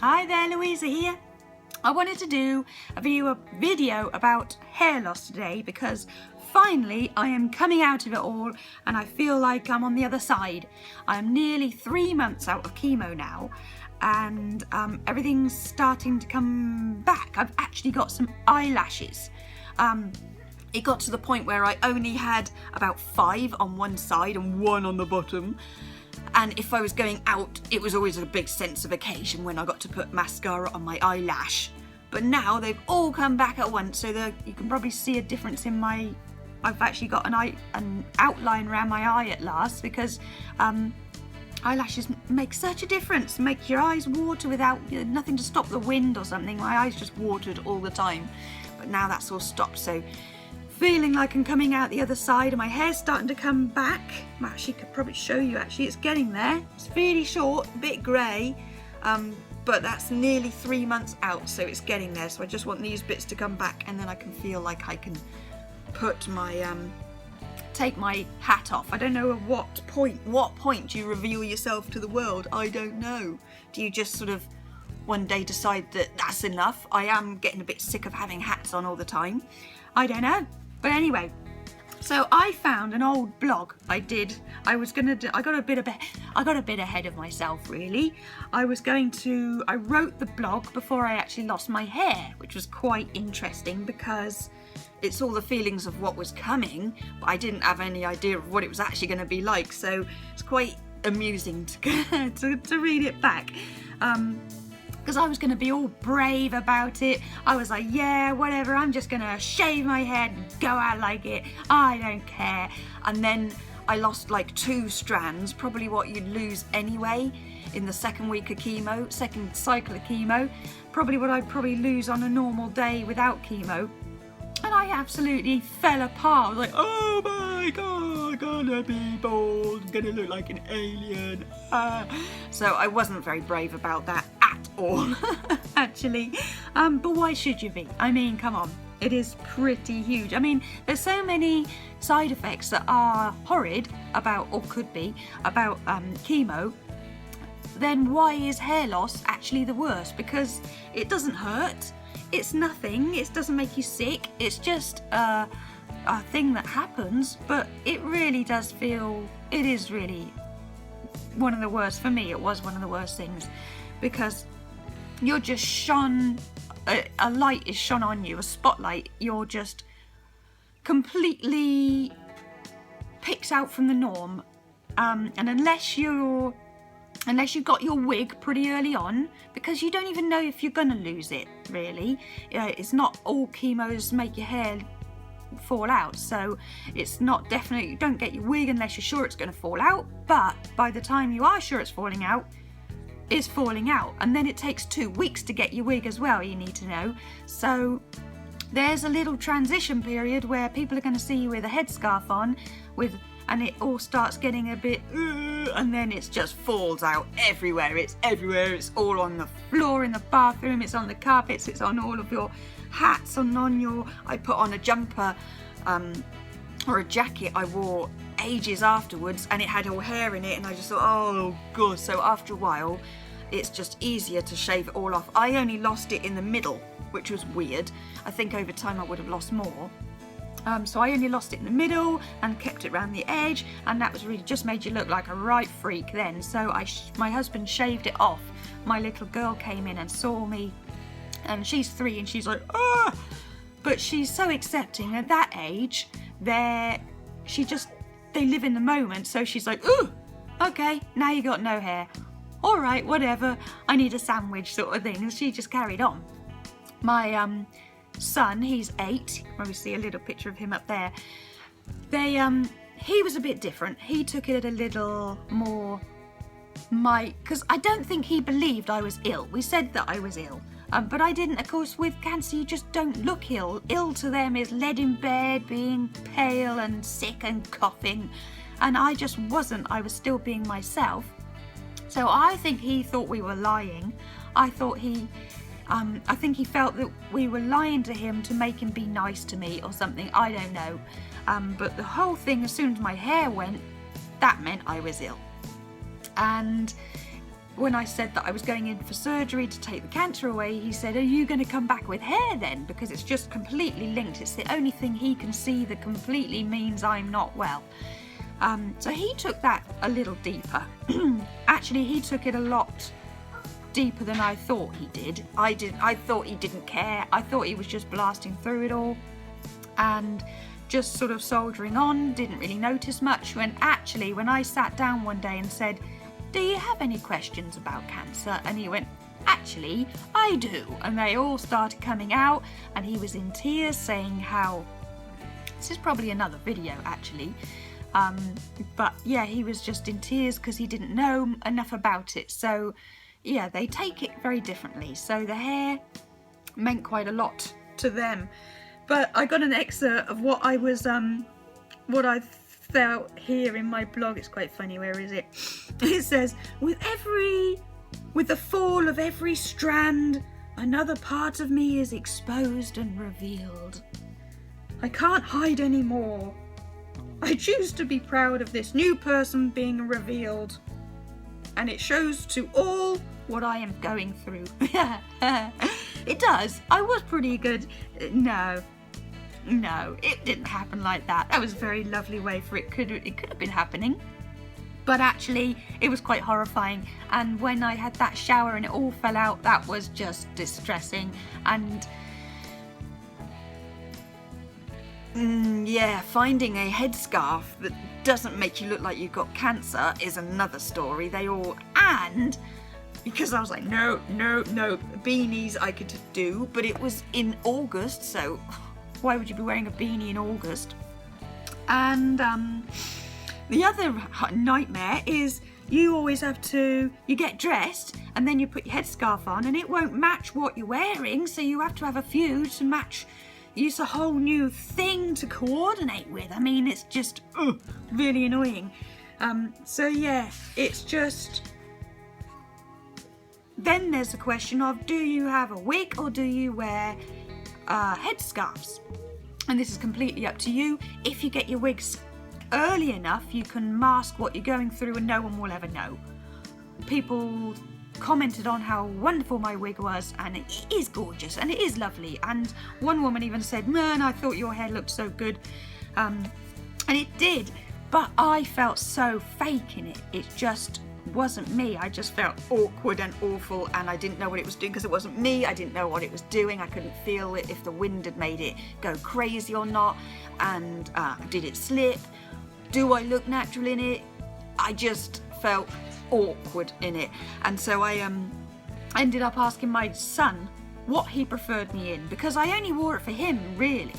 Hi there, Louisa here. I wanted to do a video about hair loss today because finally I am coming out of it all and I feel like I'm on the other side. I'm nearly 3 months out of chemo now and everything's starting to come back. I've actually got some eyelashes. It got to the point where I only had about 5 on one side and 1 on the bottom. And if I was going out, it was always a big sense of occasion when I got to put mascara on my eyelash. But now they've all come back at once, so you can probably see a difference in I've actually got an outline around my eye at last, because eyelashes make such a difference. Make your eyes water without nothing to stop the wind or something. My eyes just watered all the time, but now that's all stopped. So feeling like I'm coming out the other side and my hair's starting to come back. I actually could probably show you, it's getting there. It's really short, a bit grey, but that's nearly 3 months out, so it's getting there. So I just want these bits to come back and then I can feel like I can put my, take my hat off. I don't know at what point do you reveal yourself to the world? I don't know. Do you just sort of one day decide that that's enough? I am getting a bit sick of having hats on all the time. I don't know. But anyway, so I found an old blog I did. I got a bit ahead of myself, really. I wrote the blog before I actually lost my hair, which was quite interesting because it's all the feelings of what was coming, but I didn't have any idea of what it was actually going to be like. So it's quite amusing to read it back. Because I was going to be all brave about it. I was like, yeah, whatever, I'm just going to shave my head and go out like it. I don't care. And then I lost like 2 strands, probably what you'd lose anyway in the second cycle of chemo. Probably what I'd lose on a normal day without chemo. And I absolutely fell apart. I was like, oh my God, gonna be bald, gonna look like an alien. So I wasn't very brave about that at all, actually. But why should you be? I mean, come on, it is pretty huge. I mean, there's so many side effects that are horrid about, or could be, about chemo. Then why is hair loss actually the worst? Because it doesn't hurt. It's nothing, it doesn't make you sick, it's just a thing that happens, but it really does feel, it is really one of the worst. For me, it was one of the worst things, because you're just shone, a light is shone on you, a spotlight, you're just completely picked out from the norm, and unless you've got your wig pretty early on, because you don't even know if you're gonna lose it, really. It's not all chemos make your hair fall out, so it's not definitely, you don't get your wig unless you're sure it's gonna fall out, but by the time you are sure it's falling out, it's falling out. And then it takes 2 weeks to get your wig as well, you need to know. So there's a little transition period where people are gonna see you with a headscarf on, and it all starts getting a bit, and then it just falls out everywhere. It's everywhere. It's all on the floor in the bathroom. It's on the carpets. It's on all of your hats. I put on a jumper or a jacket I wore ages afterwards, and it had all hair in it, and I just thought, oh God. So after a while, it's just easier to shave it all off. I only lost it in the middle, which was weird. I think over time I would have lost more. So I only lost it in the middle and kept it around the edge, and that was really just made you look like a right freak then. So my husband shaved it off. My little girl came in and saw me, and she's 3 and she's like, ah! But she's so accepting at that age. They live in the moment, so she's like, ooh, okay, now you got no hair. All right, whatever, I need a sandwich sort of thing. And she just carried on. My son, he's 8, you can probably see a little picture of him up there. He was a bit different. He took it a little more, because I don't think he believed I was ill. We said that I was ill, but I didn't. Of course, with cancer, you just don't look ill. Ill to them is laid in bed, being pale and sick and coughing, and I just wasn't. I was still being myself. So I think he thought we were lying. I think he felt that we were lying to him to make him be nice to me or something, I don't know. But the whole thing, as soon as my hair went, that meant I was ill. And when I said that I was going in for surgery to take the cancer away, he said, are you going to come back with hair then? Because it's just completely linked. It's the only thing he can see that completely means I'm not well. So he took that a little deeper. Actually, he took it a lot deeper than I thought he did. I thought he didn't care. I thought he was just blasting through it all and just sort of soldiering on, didn't really notice much, when actually when I sat down one day and said, do you have any questions about cancer? And he went, actually, I do. And they all started coming out, and he was in tears saying how, this is probably another video actually, but yeah, he was just in tears because he didn't know enough about it. So yeah, they take it very differently. So the hair meant quite a lot to them. But I got an excerpt of what I was, what I felt here in my blog. It's quite funny. Where is it? It says, with the fall of every strand, another part of me is exposed and revealed. I can't hide anymore. I choose to be proud of this new person being revealed. And it shows to all what I am going through. It does. I was pretty good. No, it didn't happen like that. That was a very lovely way for it could have been happening. But actually, it was quite horrifying. And when I had that shower and it all fell out, that was just distressing. And yeah, finding a headscarf that doesn't make you look like you've got cancer is another story. And because I was like, no, beanies I could do, but it was in August, so why would you be wearing a beanie in August? And the other nightmare is you always have to, you get dressed and then you put your headscarf on and it won't match what you're wearing, so you have to have a few to match. It's a whole new thing to coordinate with. I mean, it's just really annoying. So yeah, it's just, then there's the question of, do you have a wig or do you wear headscarves? And this is completely up to you. If you get your wigs early enough, you can mask what you're going through and no one will ever know. People commented on how wonderful my wig was, and it is gorgeous and it is lovely. And one woman even said, man, I thought your hair looked so good. And it did, but I felt so fake in it. It just wasn't me. I just felt awkward and awful, and I didn't know what it was doing because it wasn't me. I didn't know what it was doing. I couldn't feel it, if the wind had made it go crazy or not, and did it slip? Do I look natural in it? I just felt awkward in it. And so I ended up asking my son what he preferred me in, because I only wore it for him really,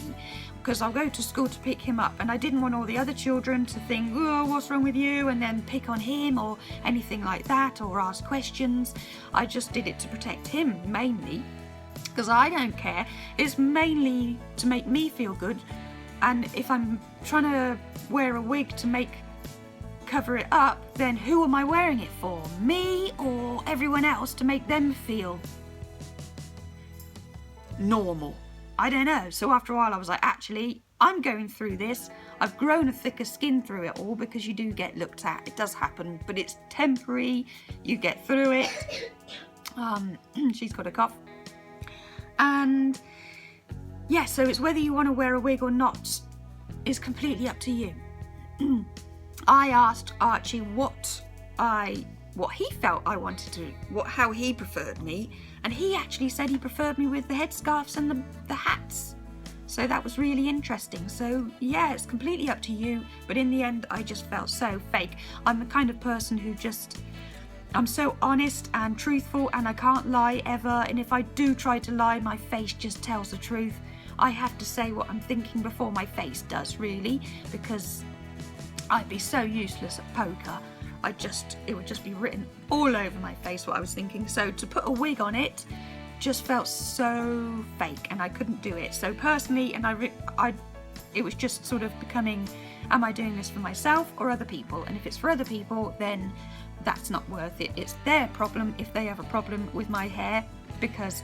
because I'll go to school to pick him up, and I didn't want all the other children to think, oh, what's wrong with you, and then pick on him or anything like that, or ask questions. I just did it to protect him mainly, because I don't care. It's mainly to make me feel good. And if I'm trying to wear a wig to cover it up, then who am I wearing it for? Me or everyone else, to make them feel normal? I don't know. So after a while I was like, actually, I'm going through this. I've grown a thicker skin through it all, because you do get looked at. It does happen, but it's temporary. You get through it. She's got a cough. And yeah, so it's whether you want to wear a wig or not is completely up to you. I asked Archie what he felt I wanted to, how he preferred me, and he actually said he preferred me with the headscarves and the hats. So that was really interesting. So yeah, it's completely up to you, but in the end I just felt so fake. I'm the kind of person who I'm so honest and truthful, and I can't lie ever, and if I do try to lie, my face just tells the truth. I have to say what I'm thinking before my face does, really, because I'd be so useless at poker. It would just be written all over my face what I was thinking. So to put a wig on it just felt so fake, and I couldn't do it. So personally, and it was just sort of becoming, am I doing this for myself or other people? And if it's for other people, then that's not worth it. It's their problem if they have a problem with my hair, because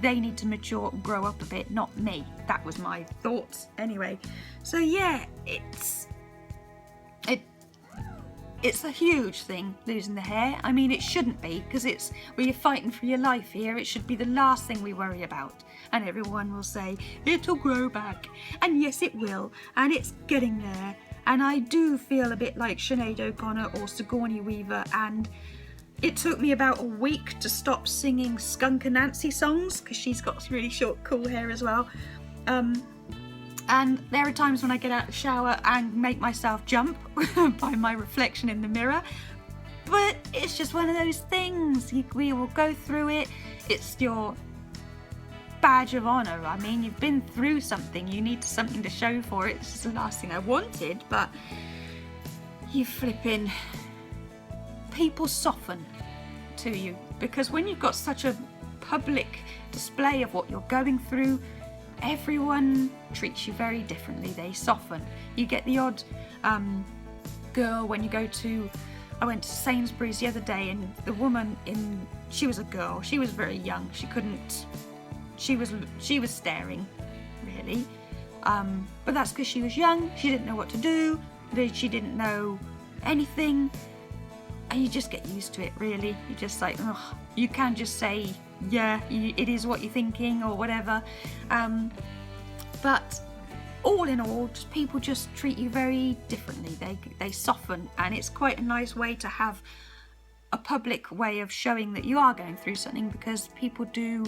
they need to mature and grow up a bit, not me. That was my thoughts anyway. So yeah, it's a huge thing, losing the hair. I mean, it shouldn't be, because it's where you're fighting for your life here. It should be the last thing we worry about. And everyone will say, it'll grow back. And yes, it will. And it's getting there. And I do feel a bit like Sinead O'Connor or Sigourney Weaver. And it took me about a week to stop singing Skunk and Nancy songs, because she's got really short, cool hair as well. And there are times when I get out of the shower and make myself jump by my reflection in the mirror. But it's just one of those things. We will go through it. It's your badge of honour. I mean, you've been through something. You need something to show for it. This is the last thing I wanted, but you flipping... People soften to you, because when you've got such a public display of what you're going through, everyone treats you very differently. They soften. You get the odd girl when you go to... I went to Sainsbury's the other day, and the woman she was a girl. She was very young. She couldn't... She was staring, really. But that's because she was young. She didn't know what to do. She didn't know anything. And you just get used to it, really. You're just like, ugh. You can just say, yeah, it is what you're thinking, or whatever. But all in all, people just treat you very differently. They soften, and it's quite a nice way to have a public way of showing that you are going through something, because people do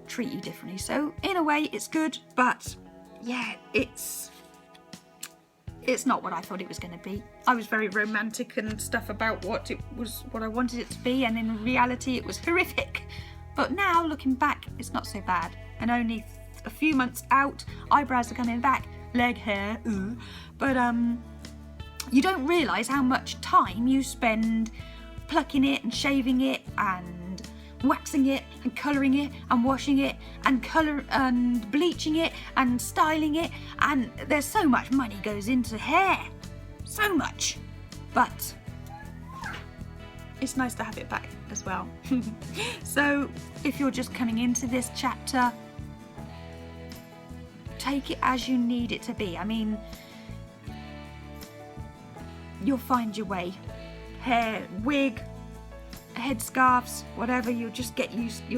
treat you differently. So in a way, it's good, but yeah, it's not what I thought it was going to be. I was very romantic and stuff about what I wanted it to be, and in reality it was horrific. But now, looking back, it's not so bad. And only a few months out, eyebrows are coming back, leg hair, but you don't realise how much time you spend plucking it and shaving it and waxing it and colouring it and washing it and bleaching it and styling it, and there's so much money goes into hair, so much. But it's nice to have it back as well. So if you're just coming into this chapter, take it as you need it to be. I mean, you'll find your way. Hair, wig, headscarves, whatever, you'll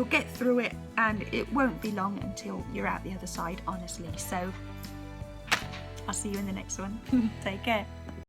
get through it, and it won't be long until you're out the other side, honestly. So I'll see you in the next one. Take care. Bye.